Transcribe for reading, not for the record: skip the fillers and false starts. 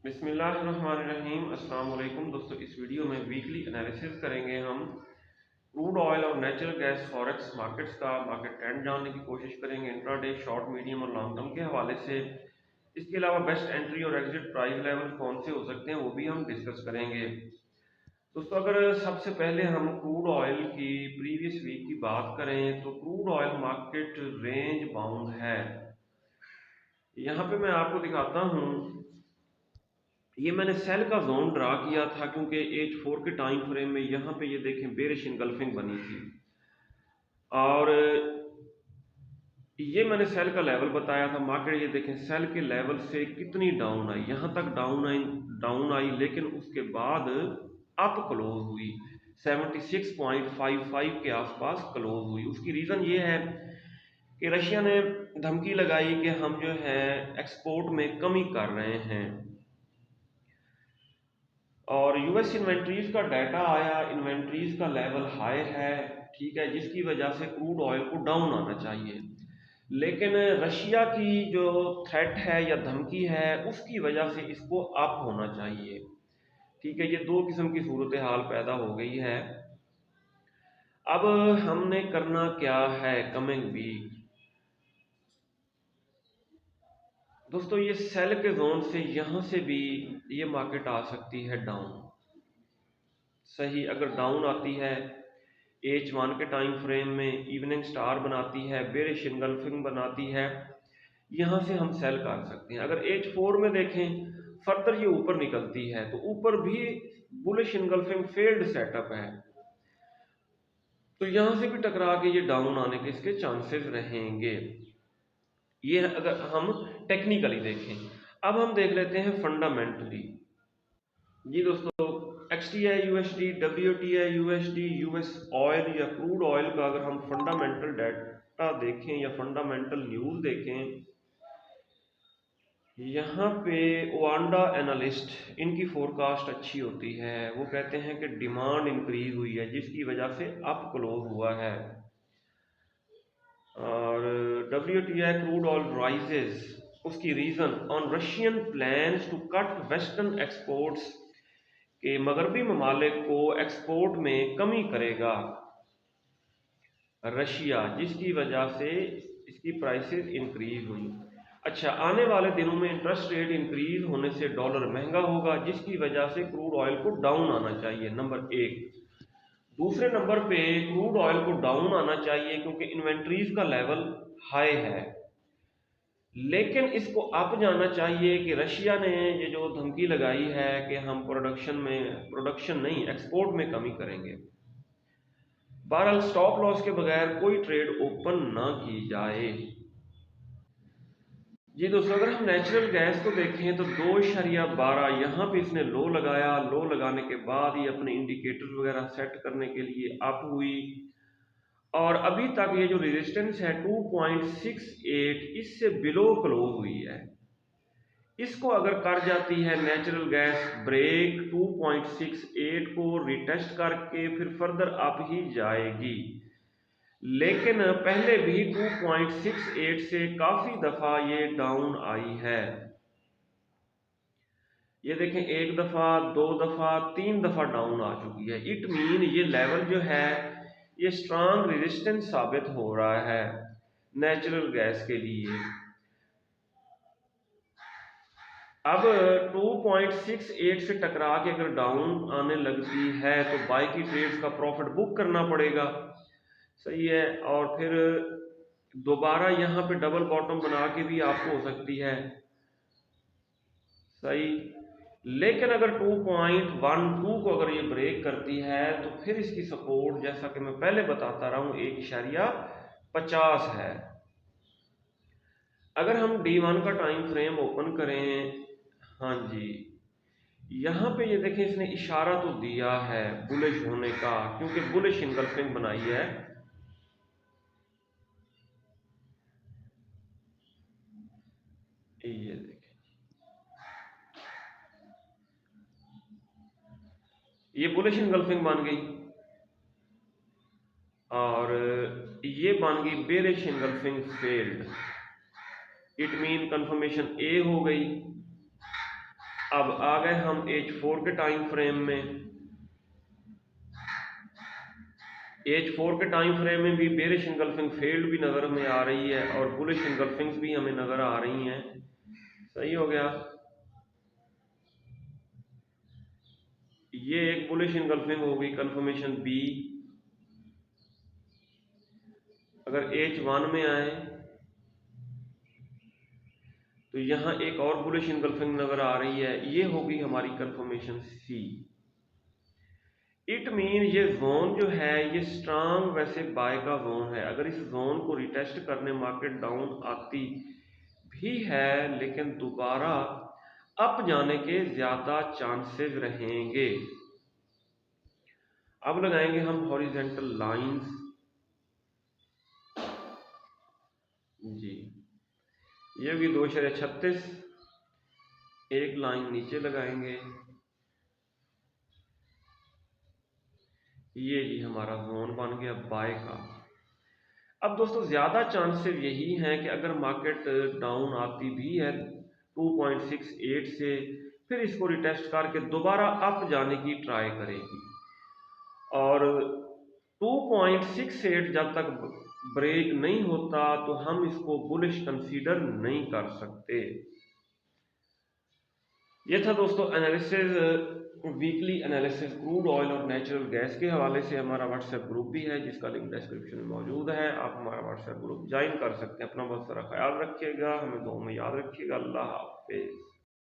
बिस्मिल्लाहिर्रहमानिर्रहीम। अस्सलाम वालेकुम दोस्तों, इस वीडियो में वीकली एनालिसिस करेंगे हम क्रूड ऑयल और नेचुरल गैस फॉरेक्स मार्केट्स का मार्केट ट्रेंड जानने की कोशिश करेंगे इंट्राडे, शॉर्ट, मीडियम और लॉन्ग टर्म के हवाले से। इसके अलावा बेस्ट एंट्री और एग्जिट प्राइस लेवल कौन से हो सकते हैं वो भी हम डिस्कस करेंगे। दोस्तों, अगर सबसे पहले हम क्रूड ऑयल की प्रीवियस वीक की बात करें तो crude oil market range bound है। यहाँ पे मैं आपको दिखाता हूँ, ये मैंने सेल का जोन ड्रा किया था क्योंकि H4 के टाइम फ्रेम में यहाँ पे ये देखें बेरिश इनगल्फिंग बनी थी, और ये मैंने सेल का लेवल बताया था। मार्केट ये देखें सेल के लेवल से कितनी डाउन आई, यहाँ तक डाउन आई लेकिन उसके बाद अप क्लोज हुई, 76.55 के आसपास क्लोज हुई। उसकी रीज़न ये है कि रशिया ने धमकी लगाई कि हम जो है एक्सपोर्ट में कमी कर रहे हैं, और यूएस इन्वेंट्रीज का डाटा आया, इन्वेंट्रीज का लेवल हाई है, ठीक है, जिसकी वजह से क्रूड ऑयल को डाउन आना चाहिए। लेकिन रशिया की जो थ्रेट है या धमकी है उसकी वजह से इसको अप होना चाहिए, ठीक है। ये दो किस्म की सूरत हाल पैदा हो गई है। अब हमने करना क्या है कमिंग वीक। दोस्तों, ये सेल के जोन से यहाँ से भी ये मार्केट आ सकती है डाउन। सही, अगर डाउन आती है H1 के टाइम फ्रेम में इवनिंग स्टार बनाती है, बेरिश इनगल्फिंग बनाती है, यहाँ से हम सेल कर सकते हैं। अगर H4 में देखें फर्दर ये ऊपर निकलती है तो ऊपर भी बुलिश इनगल्फिंग फेल्ड सेटअप है, तो यहाँ से भी टकरा के ये डाउन आने के इसके चांसेस रहेंगे। ये अगर हम टेक्निकली देखें। अब हम देख लेते हैं फंडामेंटली। जी दोस्तों, XTI USD, WTI USD, US oil या क्रूड ऑयल का अगर हम फंडामेंटल डाटा देखें या फंडामेंटल न्यूज़ देखें, यहाँ पे ओवांडा एनालिस्ट इनकी फोरकास्ट अच्छी होती है। वो कहते हैं कि डिमांड इंक्रीज हुई है जिसकी वजह से अप क्लोज हुआ है, और WTI क्रूड ऑयल राइजेस, उसकी reason on Russian plans to cut western exports, कि मगरबी ममालिक को एक्सपोर्ट में कमी करेगा रशिया, जिसकी वजह से इसकी प्राइसेस इंक्रीज हुई। अच्छा, आने वाले दिनों में इंटरेस्ट रेट इंक्रीज होने से डॉलर महंगा होगा जिसकी वजह से क्रूड ऑयल को डाउन आना चाहिए, नंबर एक। दूसरे नंबर पे क्रूड ऑयल को डाउन आना चाहिए क्योंकि इन्वेंट्रीज का लेवल हाई है, लेकिन इसको अप जाना चाहिए कि रशिया ने ये जो धमकी लगाई है कि हम प्रोडक्शन नहीं एक्सपोर्ट में कमी करेंगे। बहरहाल स्टॉप लॉस के बगैर कोई ट्रेड ओपन ना की जाए। जी दोस्तों, अगर हम नेचुरल गैस को देखें तो 2.12 यहाँ पे इसने लो लगाया, लो लगाने के बाद ये अपने इंडिकेटर वगैरह सेट करने के लिए अप हुई, और अभी तक ये जो रेजिस्टेंस है 2.68 इससे बिलो क्लोज हुई है। इसको अगर कर जाती है नेचुरल गैस ब्रेक 2.68 को रिटेस्ट करके फिर फर्दर अप ही जाएगी, लेकिन पहले भी 2.68 से काफ़ी दफ़ा ये डाउन आई है। ये देखें, एक दफ़ा, दो दफ़ा, तीन दफ़ा डाउन आ चुकी है। इट मीन ये लेवल जो है ये स्ट्रांग रेजिस्टेंस साबित हो रहा है नेचुरल गैस के लिए। अब 2.68 से टकरा के अगर डाउन आने लगती है तो बाई की ट्रेड्स का प्रॉफिट बुक करना पड़ेगा, सही है, और फिर दोबारा यहाँ पे डबल बॉटम बना के भी आपको हो सकती है, सही। लेकिन अगर 2.12 को अगर ये ब्रेक करती है तो फिर इसकी सपोर्ट, जैसा कि मैं पहले बताता रहा हूँ, 1.50 है। अगर हम D1 का टाइम फ्रेम ओपन करें, हाँ जी, यहाँ पे ये देखें इसने इशारा तो दिया है बुलिश होने का क्योंकि बुलिश इनगल्फिंग बनाई है। ये देखें, ये बुलिश इनगल्फिंग बन गई और ये बन गई bearish engulfing failed. It mean confirmation ए हो गई। अब आ गए हम H4 के टाइम फ्रेम में। H4 के टाइम फ्रेम में भी बेरिश इंगल्फिंग फेल्ड भी नज़र में आ रही है और बुलिश इंगल्फिंग्स भी हमें नज़र आ रही हैं। सही हो गया। ये एक बुलिश इंगल्फिंग होगी कंफर्मेशन बी। अगर H1 में आए तो यहाँ एक और बुलिश इंगल्फिंग नज़र आ रही है, ये होगी हमारी कंफर्मेशन सी। इट मीन ये जोन जो है ये स्ट्रांग वैसे बाय का जोन है। अगर इस जोन को रिटेस्ट करने मार्केट डाउन आती भी है लेकिन दोबारा अप जाने के ज़्यादा चांसेस रहेंगे। अब लगाएंगे हम हॉरिजेंटल लाइंस जी। ये होगी 2.36, एक लाइन नीचे लगाएंगे। ये जी हमारा जोन बन गया बाय का। अब दोस्तों ज़्यादा चांसेस यही हैं कि अगर मार्केट डाउन आती भी है 2.68 से, फिर इसको रिटेस्ट करके दोबारा अप जाने की ट्राई करेगी और 2.68 जब तक ब्रेक नहीं होता तो हम इसको बुलिश कंसीडर नहीं कर सकते। ये था दोस्तों analysis, weekly analysis crude oil और नेचुरल गैस के हवाले से। हमारा व्हाट्सएप ग्रुप भी है जिसका लिंक डिस्क्रिप्शन में मौजूद है, आप हमारा व्हाट्सएप ग्रुप ज्वाइन कर सकते हैं। अपना बहुत सारा ख्याल रखिएगा, हमें दुआ में याद रखिएगा। अल्लाह हाफिज।